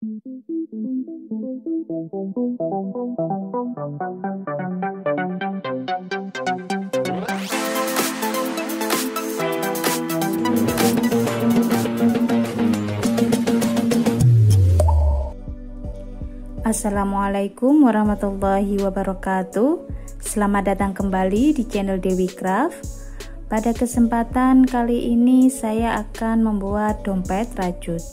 Assalamualaikum warahmatullahi wabarakatuh. Selamat datang kembali di channel Dewi Craft. Pada kesempatan kali ini saya akan membuat dompet rajut.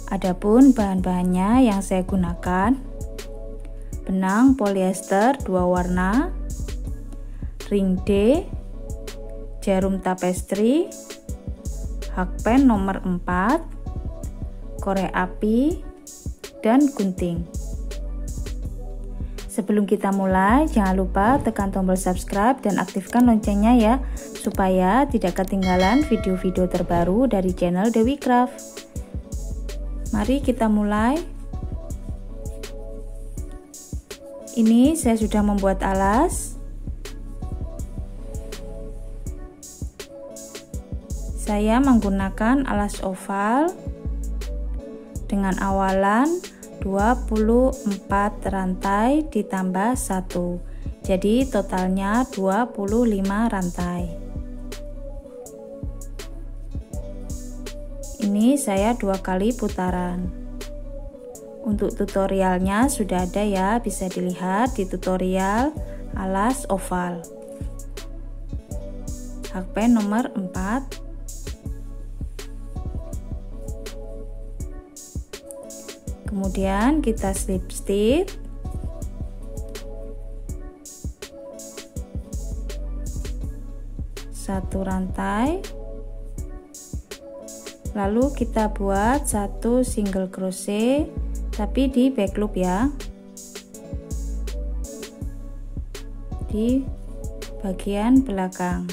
Adapun bahan-bahannya yang saya gunakan: benang polyester 2 warna, ring D, jarum tapestry, hakpen nomor 4, korek api, dan gunting. Sebelum kita mulai, jangan lupa tekan tombol subscribe dan aktifkan loncengnya ya, supaya tidak ketinggalan video-video terbaru dari channel Dewi Craft. Mari kita mulai. Ini saya sudah membuat alas. Saya menggunakan alas oval dengan awalan 24 rantai ditambah 1, jadi totalnya 25 rantai. Ini saya 2 kali putaran. Untuk tutorialnya sudah ada ya, bisa dilihat di tutorial alas oval. Hakpen nomor 4. Kemudian kita slip stitch, satu rantai, lalu kita buat 1 single crochet tapi di back loop ya, di bagian belakang.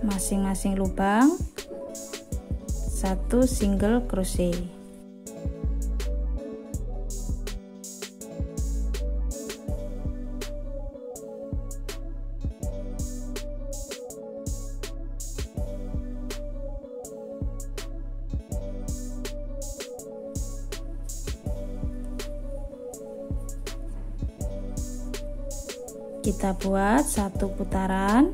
Masing-masing lubang 1 single crochet. Kita buat 1 putaran.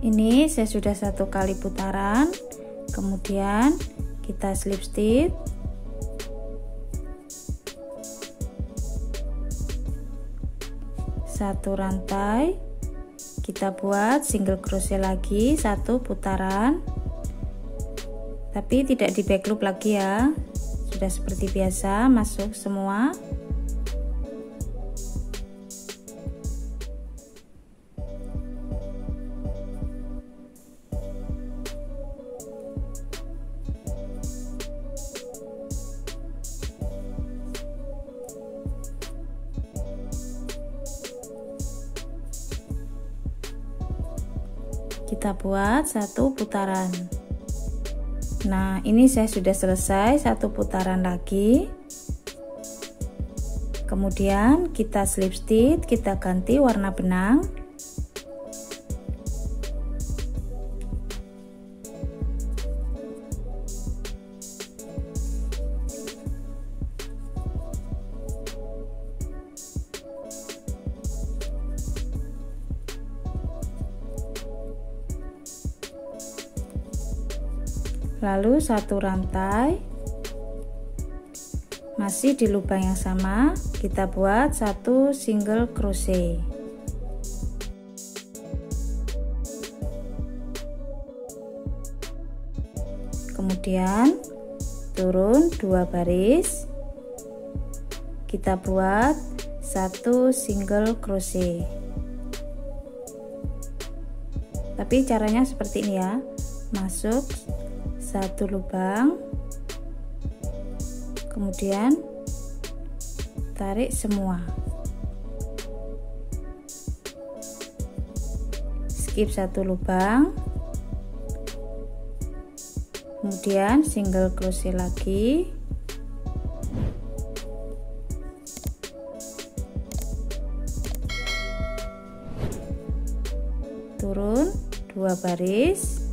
Ini saya sudah 1 kali putaran, kemudian kita slip stitch, satu rantai, kita buat single crochet lagi 1 putaran, tapi tidak di back loop lagi ya, sudah seperti biasa masuk semua. Kita buat 1 putaran. Nah, ini saya sudah selesai 1 putaran lagi. Kemudian kita slip stitch, kita ganti warna benang. Lalu 1 rantai, masih di lubang yang sama, kita buat 1 single crochet. Kemudian turun 2 baris, kita buat 1 single crochet. Tapi caranya seperti ini ya, masuk 1 lubang, kemudian tarik semua, skip 1 lubang, kemudian single crochet lagi, turun 2 baris,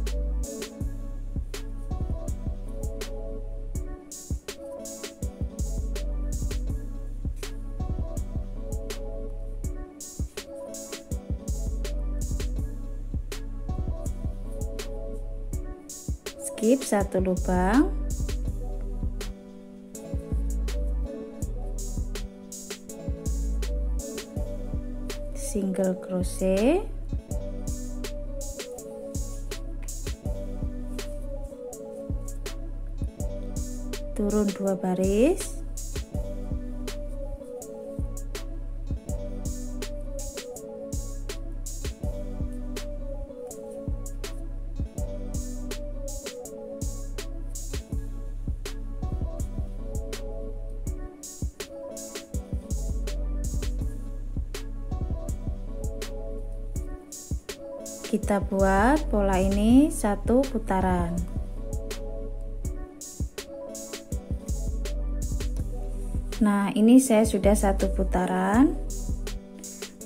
skip 1 lubang, single crochet, turun 2 baris, kita buat pola ini 1 putaran. Nah, ini saya sudah 1 putaran.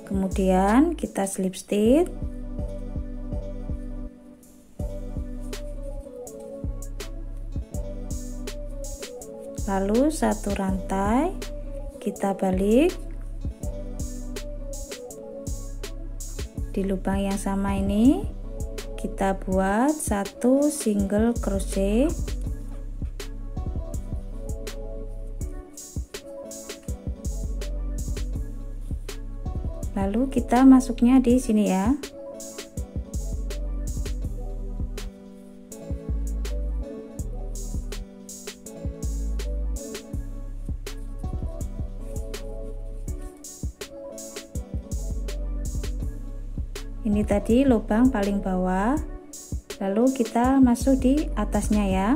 Kemudian kita slip stitch, lalu 1 rantai kita balik di lubang yang sama ini, kita buat 1 single crochet, lalu kita masuknya di sini ya. Ini tadi lubang paling bawah, lalu kita masuk di atasnya ya.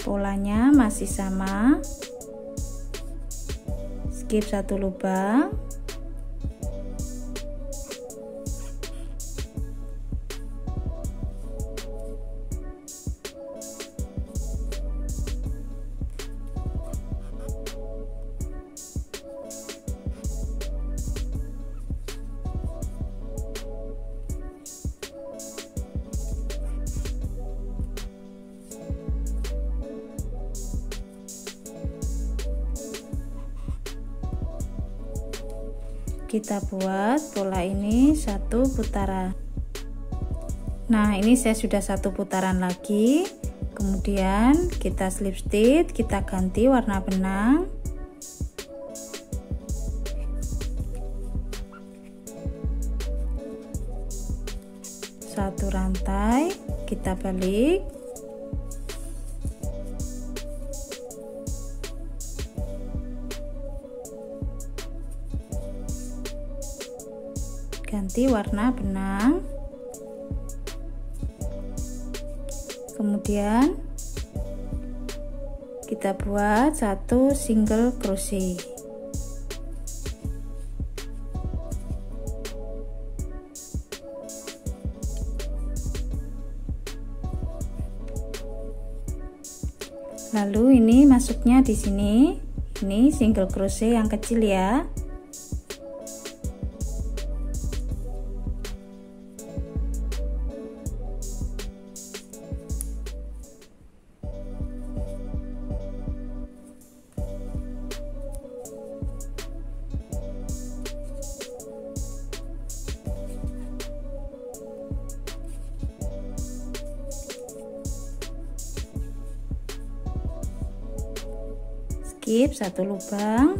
Polanya masih sama, skip 1 lubang, kita buat pola ini 1 putaran. Nah, ini saya sudah 1 putaran lagi. Kemudian kita slip stitch, kita ganti warna benang, satu rantai kita balik, ganti warna benang, kemudian kita buat 1 single crochet, lalu ini masuknya di sini, ini single crochet yang kecil ya. Skip 1 lubang,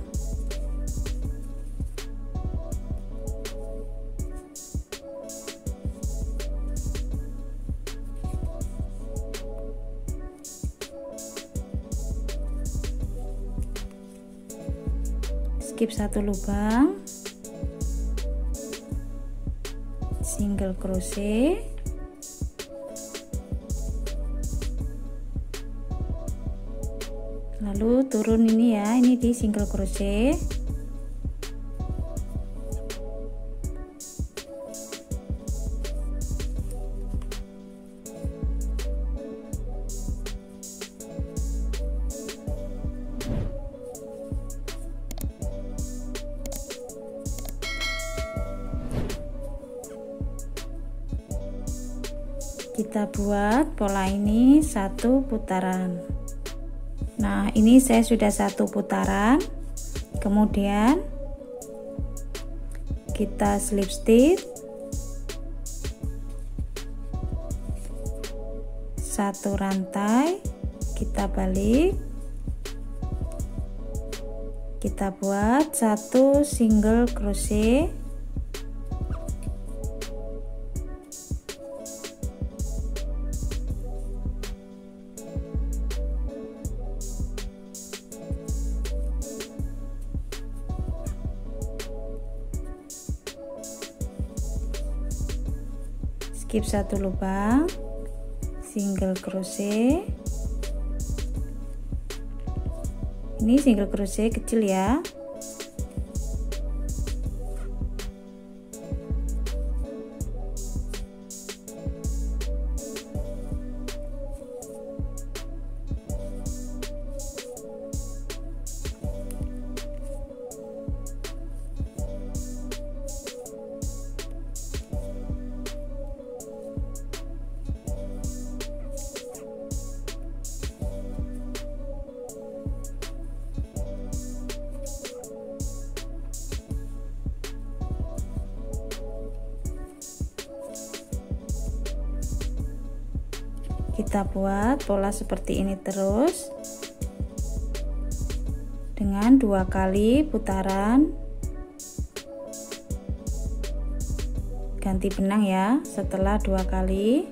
skip 1 lubang, single crochet, Lalu turun ini ya, ini di single crochet. Kita buat pola ini 1 putaran. Nah, ini saya sudah 1 putaran. Kemudian kita slip stitch 1 rantai, kita balik, kita buat 1 single crochet, skip 1 lubang, single crochet. Ini single crochet kecil ya. Kita buat pola seperti ini terus dengan 2 kali putaran, ganti benang ya setelah 2 kali.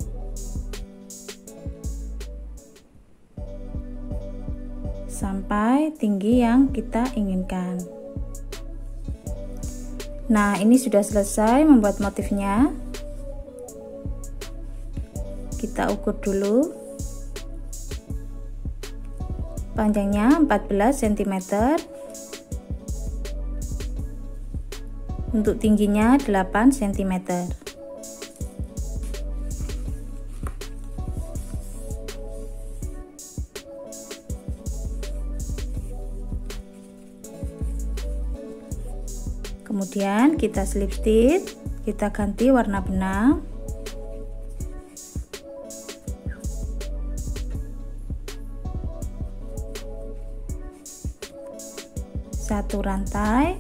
Sampai tinggi yang kita inginkan. Nah, ini sudah selesai membuat motifnya. Kita ukur dulu, panjangnya 14 cm, untuk tingginya 8 cm. Kemudian kita slip stitch, kita ganti warna benang. Satu rantai,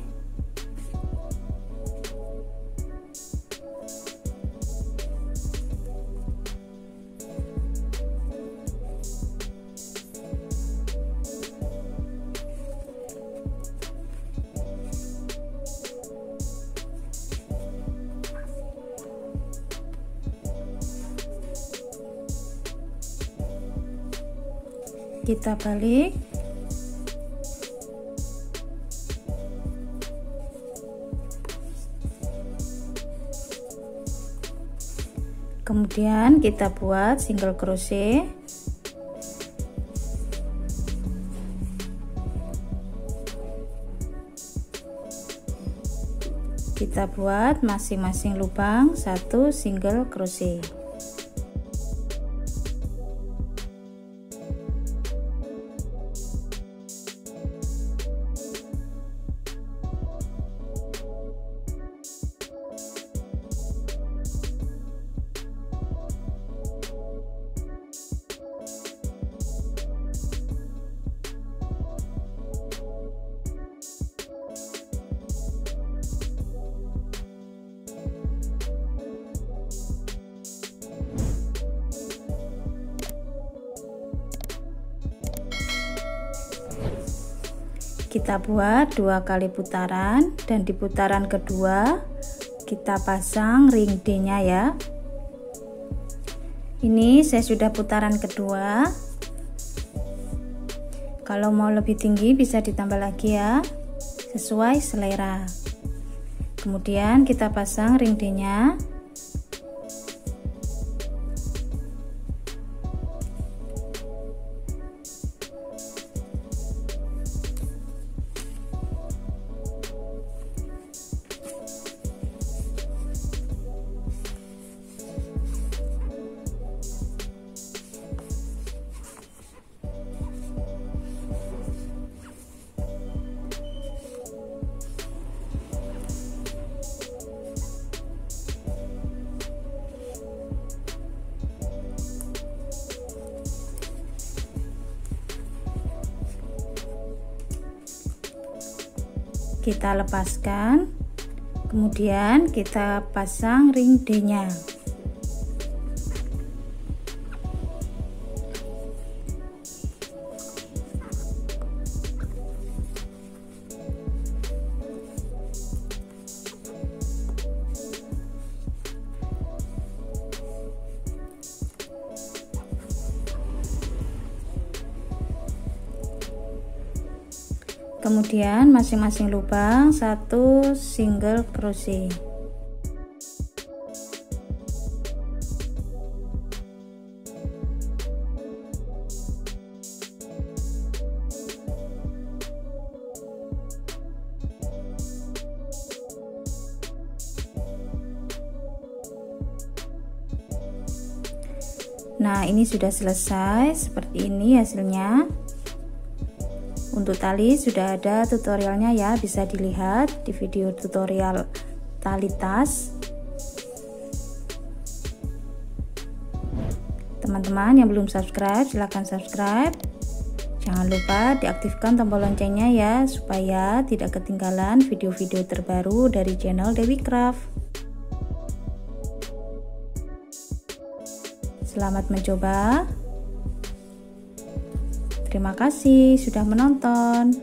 kita balik, kemudian kita buat single crochet, kita buat masing-masing lubang 1 single crochet. Kita buat 2 kali putaran, dan di putaran kedua kita pasang ring D nya ya. Ini saya sudah putaran kedua. Kalau mau lebih tinggi bisa ditambah lagi ya, sesuai selera. Kemudian kita pasang ring D nya. kita lepaskan, kemudian kita pasang ring D-nya. Kemudian masing-masing lubang 1 single crochet. Nah, ini sudah selesai, seperti ini hasilnya. Untuk tali sudah ada tutorialnya ya, bisa dilihat di video tutorial tali tas. Teman-teman yang belum subscribe, silahkan subscribe. Jangan lupa diaktifkan tombol loncengnya ya, supaya tidak ketinggalan video-video terbaru dari channel Dewi Craft. Selamat mencoba. Terima kasih sudah menonton.